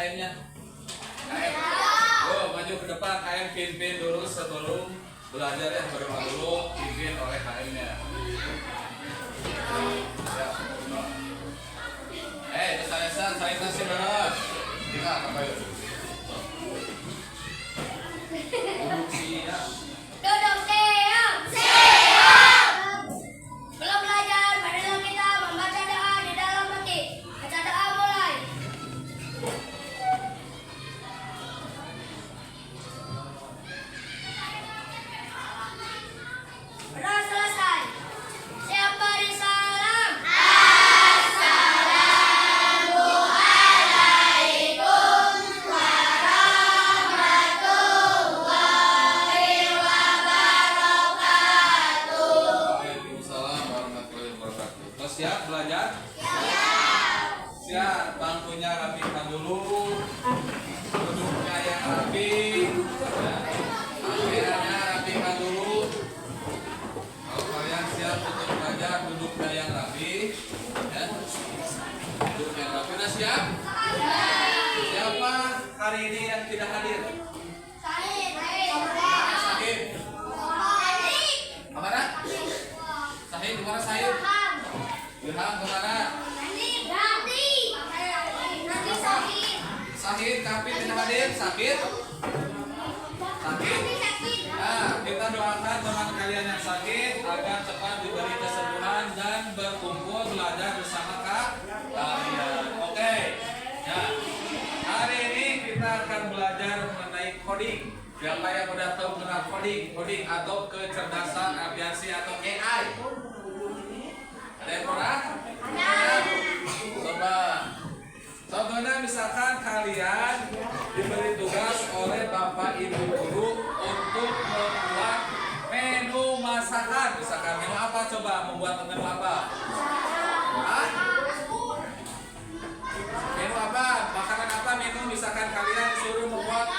KM-nya? KM. Oh, maju ke depan, KM pimpin dulu sebelum belajar ya, baru dulu pimpin oleh KM-nya. Ya. Itu saya nasi bareng. Kita apa yuk? Duduk siap. Duduk siap. Siap. Belum belajar, marilah kita membaca doa di dalam hati. Baca doa mulai. Sudah selesai. Siap beri salam. Assalamualaikum warahmatullahi wabarakatuh. Waalaikumsalam warahmatullahi wabarakatuh. Terus siap belajar? Siap. Bangkunya rapikan dulu. Duduknya yang rapi. Akhirnya rapikan dulu. Kalau kalian siap untuk belajar, duduknya yang rapi. Ya. Duduk yang rapi. Udah siap? Siapa hari ini yang tidak hadir? Sahid. Kemana? Sahid kemana Sahid? Ilham kemana? Sahid tapi tidak hadir. Sakit? Nah, kita doakan teman kalian yang sakit agar cepat diberi kesembuhan dan berkumpul belajar bersama kalian. Oke. Ya. Hari ini kita akan belajar mengenai coding. Siapa yang udah tahu tentang coding atau kecerdasan aviasi atau AI? Ada yang pernah? Coba. Contohnya misalkan kalian diberi tugas oleh Bapak Ibu Guru untuk membuat menu masakan. Misalkan menu apa coba? Membuat menu apa? Hah? Menu apa? Makanan apa menu? Misalkan kalian disuruh membuat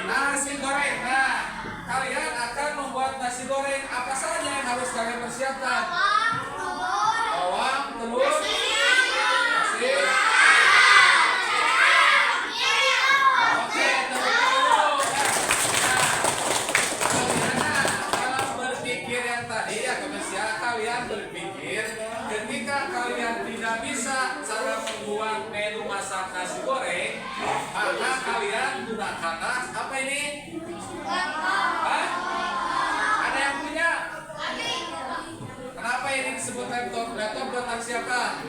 nasi goreng. Nah, kalian akan membuat nasi goreng. Apa saja yang harus kalian persiapkan? Bawang, telur, nasi. Oke, telur dulu. Nah, dalam berpikir yang tadi ya kalian berpikir ketika kalian tidak bisa cara membuat menu masak nasi goreng, maka kalian gunakan apa ini? Hah? Ada yang punya? Kenapa ini disebut laptop? Laptop buatan siapa?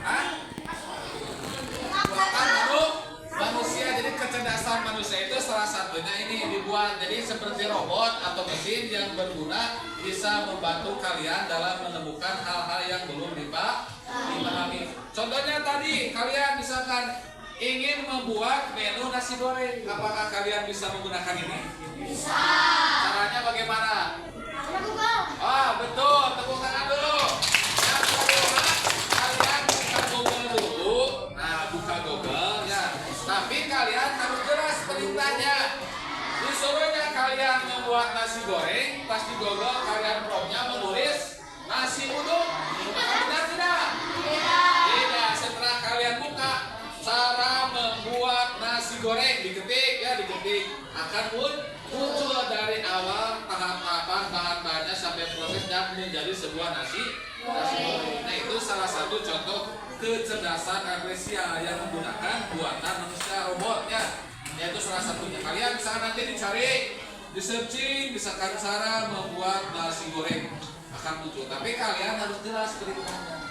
Hah? Buatan manusia. Jadi kecerdasan manusia itu salah satunya ini dibuat jadi seperti robot atau mesin yang berguna bisa membantu kalian dalam menemukan hal-hal yang belum dipahami. Contohnya tadi kalian misalkan ingin membuat menu nasi goreng, apakah kalian bisa menggunakan ini? Bisa. Caranya bagaimana? Betul, tepuk tangan dulu. Yang kedua, kalian buka Google dulu. Nah, buka Google ya. Tapi kalian harus jelas perintahnya. Disuruhnya kalian membuat nasi goreng, pas di Google kalian promptnya menulis nasi uduk. Benar tidak? Tidak. Setelah kalian buka cara membuat nasi goreng, diketik akan muncul dari awal tahapan bahan-bahannya sampai proses dan menjadi sebuah nasi goreng. Nah, itu salah satu contoh kecerdasan Apresia yang menggunakan buatan manusia robotnya. Yaitu salah satunya. Kalian bisa nanti dicari, di searching, misalkan cara membuat nasi goreng akan muncul. Tapi kalian harus jelas perintahnya.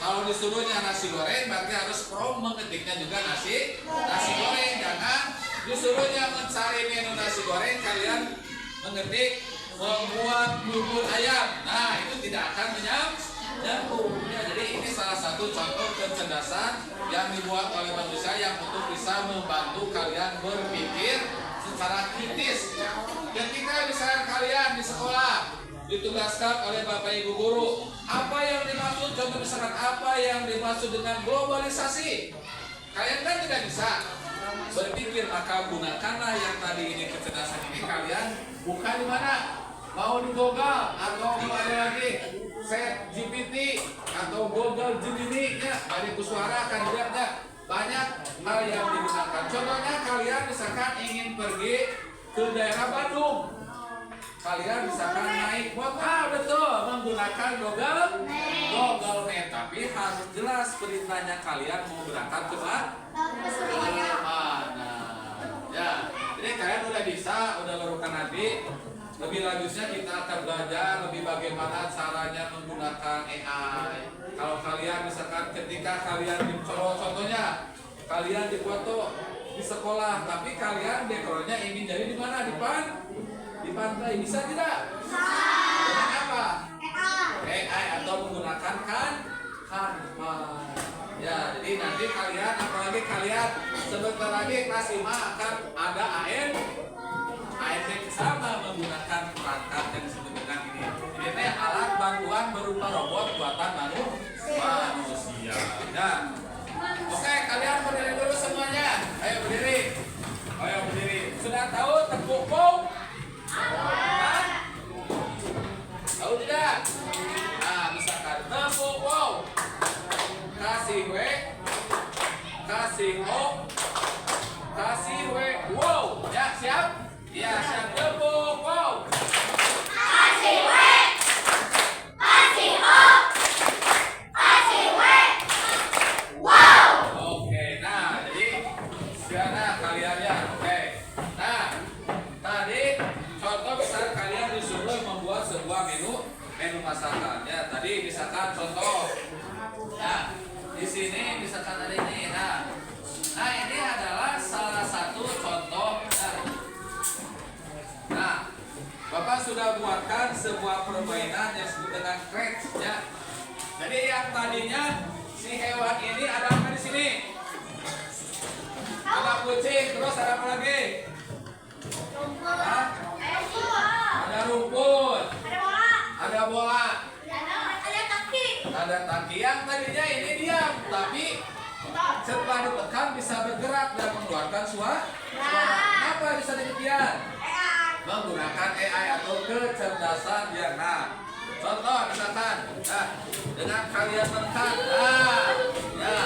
Kalau disuruhnya nasi goreng, berarti harus mengetiknya juga nasi goreng. Jangan disuruhnya mencari menu nasi goreng, kalian mengetik membuat bubur ayam. Nah, itu tidak akan nyambung. Ya, jadi ini salah satu contoh kecerdasan yang dibuat oleh manusia yang untuk bisa membantu kalian berpikir secara kritis. Ketika misalnya kalian di sekolah ditugaskan oleh Bapak Ibu Guru, apa yang dimaksud? Contoh misalkan apa yang dimaksud dengan globalisasi? Kalian kan tidak bisa berpikir, maka gunakanlah yang tadi ini kecerdasan ini. Kalian buka di mana? Mau di Google atau mau ada lagi Chat GPT atau Google Gemini ya, bari ku suara kan juga banyak hal yang digunakan. Contohnya kalian misalkan ingin pergi ke daerah Bandung. Kalian misalkan naik motor, betul, menggunakan Google Map, tapi harus jelas perintahnya kalian mau berangkat ke mana. Ya, jadi kalian udah bisa, udah lakukan nanti. Lebih lanjutnya kita akan belajar lebih bagaimana caranya menggunakan AI. Kalau kalian misalkan ketika kalian contohnya kalian difoto di sekolah, tapi kalian backgroundnya ingin jadi di mana? Di pantai, bisa tidak? Dengan apa? AI atau menggunakan Canva. Ya, jadi nanti kalian, apalagi kalian sebentar lagi kelas 5 akan ada AND sama menggunakan perangkat yang disebut dengan ini. Ini alat bantuan berupa robot buatan manusia. Nah, oke, kalian berdiri dulu semuanya. Ayo berdiri. Ayo berdiri. Sudah tahu tepuk pung? Tahu tidak? Nah, misalkan tepuk wow, kasih W, kasih O, kasih W, wow. Ya, siap? Ya, siap. Tepuk wow. Kasih W, kasih O, kasih W, wow. Oke, nah jadi siapa kalian ya? Oke. Nah, tadi contoh misal kalian disuruh membuat sebuah menu masakan ya. Tadi misalkan contoh. Nah, di sini misalkan ada ini. Nah, ini adalah salah satu contoh. Nah, Bapak sudah buatkan sebuah permainan yang disebut dengan Scratch ya. Jadi yang tadinya si hewan ini ada apa di sini? Ada kucing, terus ada apa lagi? Hah? Ada rumput, ada bola, ada taki. Yang tadinya ini diam, tapi setelah ditekan bisa bergerak dan mengeluarkan suara. Kenapa bisa demikian? Menggunakan AI atau kecerdasan yang contoh misalkan dengan kalian menekan ya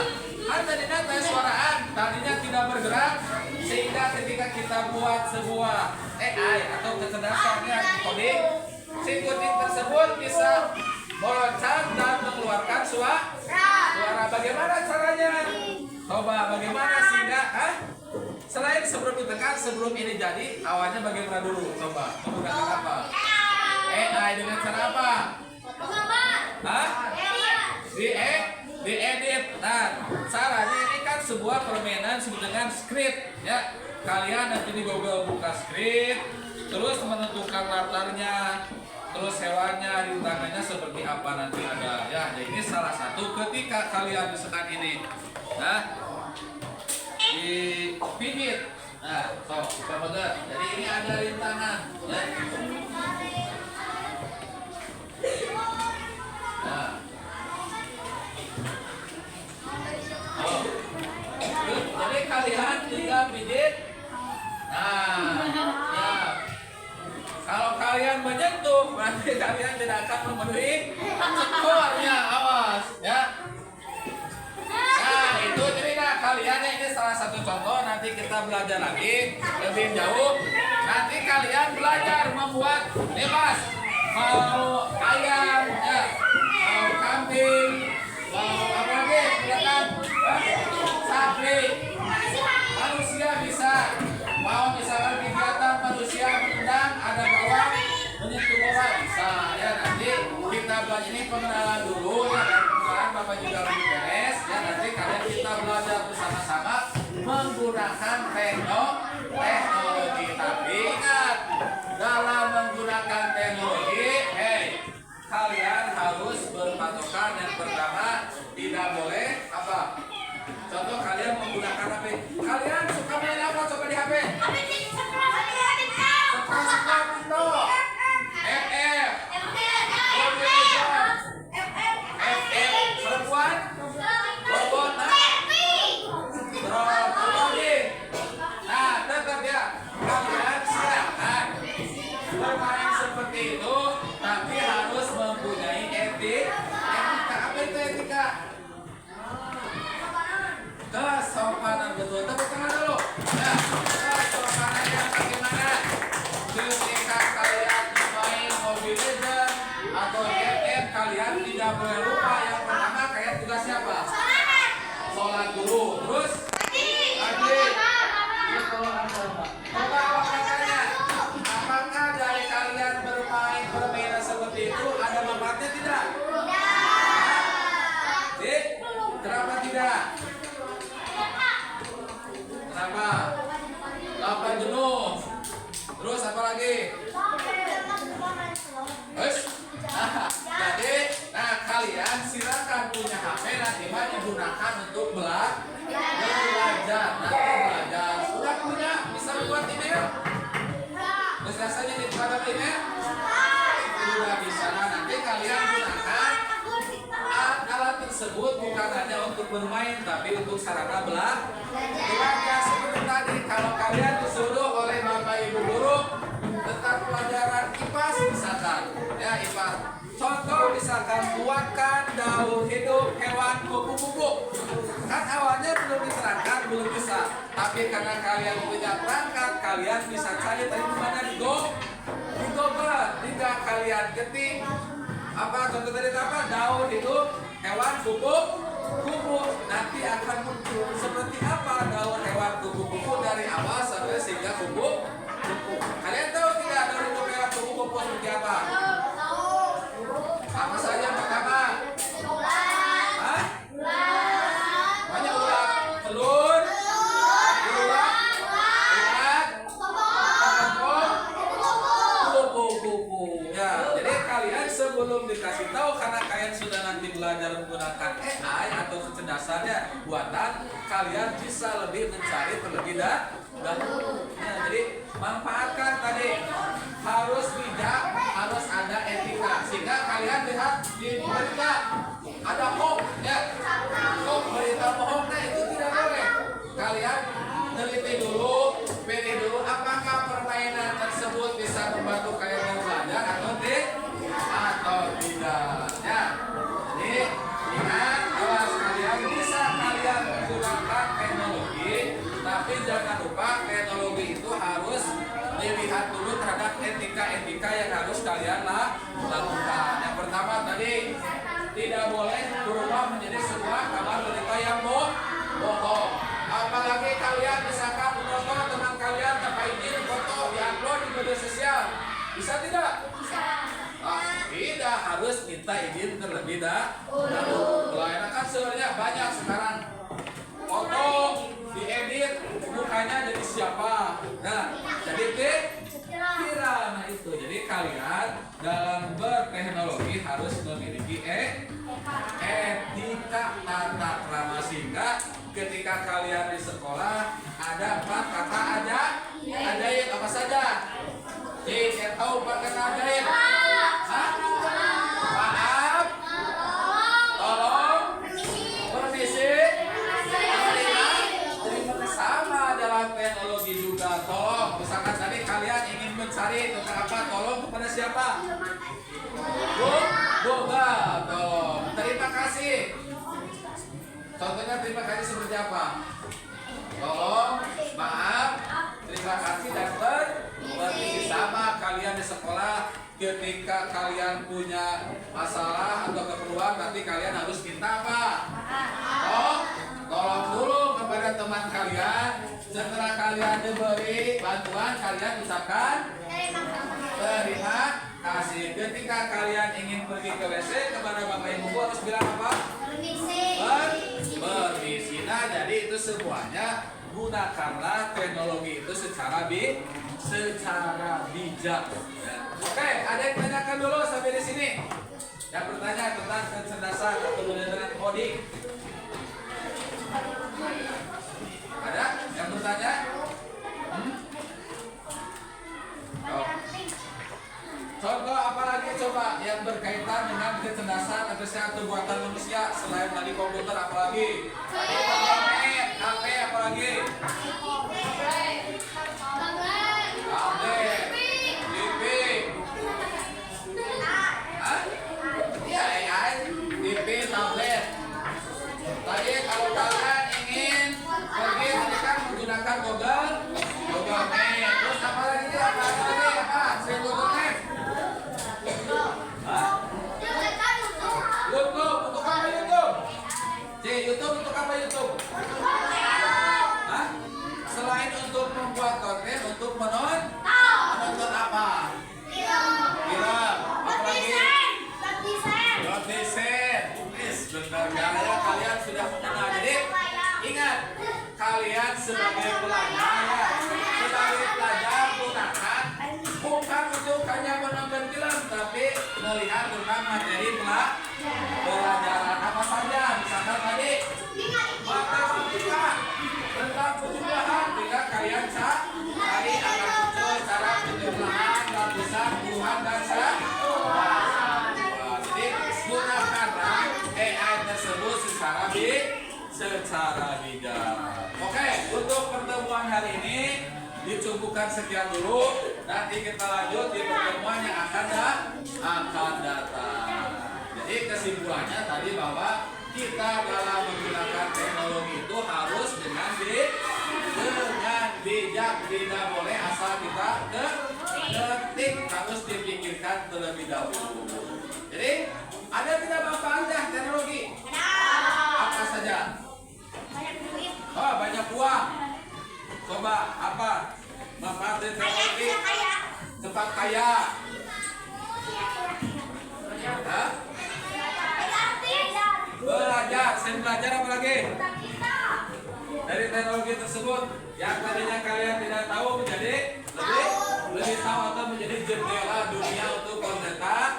kan tadinya tes suaraan tadinya tidak bergerak sehingga ketika kita buat sebuah AI atau kecerdasan yang coding si kucing tersebut bisa meloncat dan mengeluarkan suara. Bagaimana caranya? Coba bagaimana sehingga selain sebelum ditekan, sebelum ini jadi, awalnya bagaimana dulu? Coba, menggunakan apa? AI dengan cara apa? Hah? Diedit. Nah, caranya ini kan sebuah permainan disebut dengan script, ya. Kalian nanti di Google buka script, terus menentukan latarnya, terus hewannya, rintangannya seperti apa nanti ada. Ya, jadi ini salah satu ketika kalian misalkan ini, dipijit. Nah, benar. Jadi ini ada rintangan, ya. Nah. Jadi kalian tinggal pijit. Nah, ya. Kalau kalian menyentuh, berarti kalian tidak akan memenuhi skornya. Awas, ya. Nah, itu jadi kalian ini salah satu contoh. Nanti kita belajar lagi lebih jauh. Nanti kalian belajar membuat bebas. Mau ayam, ya, mau kambing, mau apa lagi? Silakan. Sapi, manusia bisa. Mau misalkan kegiatan manusia mengundang ada bawang, menyentuh bawang bisa. Ya nanti kita belajar ini pengenalan dulu. Ya pengenalan Bapak juga lebih beres. Ya nanti kalian kita belajar bersama-sama menggunakan teknologi. Tapi ingat dalam menggunakan teknologi, kalian harus berpatokan yang pertama tidak boleh apa? Contoh kalian menggunakan HP. Kalian suka main apa? Coba di HP. Suka itu. FF. Perempuan. Robot. Nah, tetap ya. Kalian silakan bermain seperti itu, tapi harus mempunyai etika. Apa itu etika? Nanti mah digunakan untuk belajar. Nanti belajar. Sudah punya? Bisa membuat email? Terus rasanya di pada email? Sudah bisa. Nah, nanti kalian gunakan alat tersebut bukan hanya untuk bermain, tapi untuk sarana belajar. Seperti tadi, kalau kalian disuruh oleh bapak ibu guru tentang pelajaran IPAS misalkan, ya IPAS. Contoh misalkan buatkan daur hidup hewan kupu-kupu. Kan awalnya belum diterangkan, belum bisa. Tapi karena kalian punya perangkat, kalian bisa cari dari mana di Google. Tidak kalian ketik apa contoh tadi apa daur hidup hewan kupu-kupu. Nanti akan muncul seperti apa daur hewan kupu-kupu dari awal sampai sehingga kupu-kupu. Kalian tahu tidak daur hidup hewan kupu-kupu seperti apa? Apa saja yang pertama? Hah? Banyak ulat, telur, ulat, kupu-kupu. Ya, jadi kalian sebelum dikasih tahu karena kalian sudah nanti belajar menggunakan AI atau kecerdasannya buatan, kalian bisa lebih mencari terlebih dahulu. Ya, jadi manfaatkan tadi harus bijak, harus ada etika sehingga kalian lihat di berita ada hoax ya, berita bohong, nah itu tidak boleh. Kalian teliti dulu, pilih dulu apakah permainan tersebut bisa membantu kalian belajar atau tidak ya. Jadi ingat, awas kalian bisa kalian menggunakan teknologi, tapi jangan lupa teknologi itu harus dilihat dulu terhadap etika yang harus kalian lakukan. Yang pertama tadi, tidak boleh berubah menjadi sebuah kabar berita yang bohong. Apalagi kalian misalkan menonton teman kalian tanpa izin foto diupload di media sosial, bisa tidak? Tidak, harus minta izin terlebih dahulu. Kalau enak kan sebenarnya banyak sekarang foto diedit mukanya jadi siapa, nah jadi viral. Nah itu jadi kalian dalam berteknologi harus memiliki etika tata krama sehingga ketika kalian di sekolah ada 4 kata ajaib apa saja? Tahu 4 kata ajaib? Maaf, tolong, permisi, terima sama dalam teknologi juga. Tolong, misalkan tadi kalian ingin mencari tentang apa, tolong kepada siapa? Google, tolong. Terima kasih. Contohnya terima kasih seperti apa? Tolong, maaf, terima kasih dan permisi. Sama kalian di sekolah, ketika kalian punya masalah atau keperluan, nanti kalian harus minta apa? Tolong dulu kepada teman kalian. Setelah kalian diberi bantuan, kalian ucapkan terima kasih. Ketika kalian ingin pergi ke WC kepada bapak ibu harus bilang apa? Permisi. Nah, jadi itu semuanya gunakanlah teknologi itu secara bijak. Ya. Oke, ada yang tanyakan dulu sampai di sini. Yang bertanya tentang kecerdasan atau kebenaran coding. Ada yang bertanya? Oh. Contoh apalagi coba yang berkaitan dengan kecerdasan atau buatan manusia selain tadi komputer apalagi? Internet, HP apalagi? Tablet, TV. Ya AI, TV, tablet. Tadi kalau kalian ingin pergi kan menggunakan Google Meet. Terus apa lagi? Saya Google Meet. YouTube untuk apa YouTube? YouTube untuk apa YouTube? Selain untuk membuat konten, untuk menonton apa? Film. Apa lagi? Desain. Benar ya, kalian sudah mengenal. Jadi ingat, kalian sebagai pelajar, gunakan bukan untuk hanya menonton film, tapi melihat tentang materi pelajaran apa saja. Misalkan secara bijak. Oke, untuk pertemuan hari ini dicukupkan sekian dulu. Nanti kita lanjut di pertemuan yang akan datang. Jadi kesimpulannya tadi bahwa kita dalam menggunakan teknologi itu harus dengan bijak, tidak boleh asal kita ketik, harus dipikirkan terlebih dahulu. Jadi ada tidak manfaatnya teknologi? Apa saja? Banyak duit. Oh, banyak uang. Coba apa manfaat dari teknologi? Cepat kaya. Hah? Belajar, saya belajar apa lagi? Dari teknologi tersebut yang tadinya kalian tidak tahu menjadi lebih tahu atau menjadi jendela dunia untuk pengetahuan.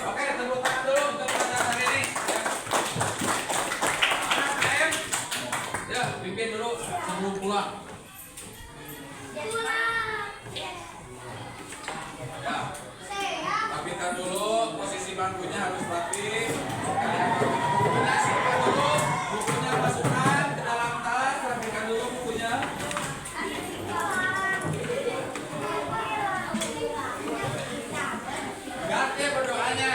Oke, tepuk tangan dulu untuk pelajaran hari ini. Ya, pimpin dulu sebelum pulang. Ya, rapikan dulu posisi bangkunya harus rapi. Kalian rapikan simpan dulu bukunya, masukkan ke dalam tas. Rapikan dulu bukunya. Ganti berdoanya.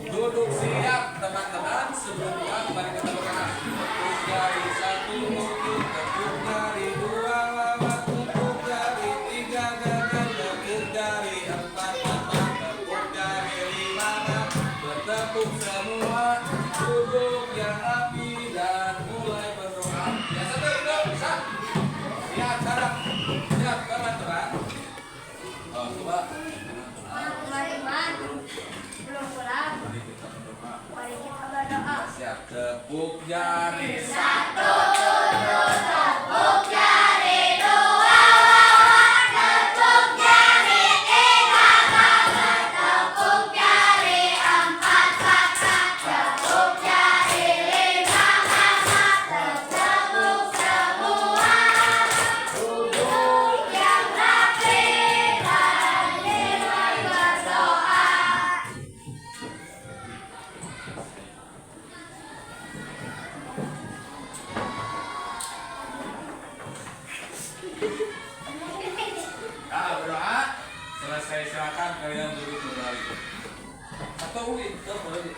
Duduk siap teman-teman sebelum pulang. Mari kita berdoa. Tepuk jari 1 untuk, tepuk jari 2 lawat, tepuk jari 3 gagal, tepuk jari 4 patah, tepuk jari 5 bertepuk semua. Duduk yang rapi dan mulai berdoa. Ya, satu duduk bisa. Siap sekarang. Siap teman-teman. Oh, coba. Teman-teman belum pulang. Mari kita berdoa. Mari kita berdoa. Siap, tepuk jari 1. Tepuk jari 2 tepuk jari 3 gagal, tepuk jari 4 patah, tepuk jari 5 hangat, bertepuk semua. Duduk yang rapi dan mulai berdoa. Nah, berdoa selesai, silakan kalian duduk kembali. Atau boleh.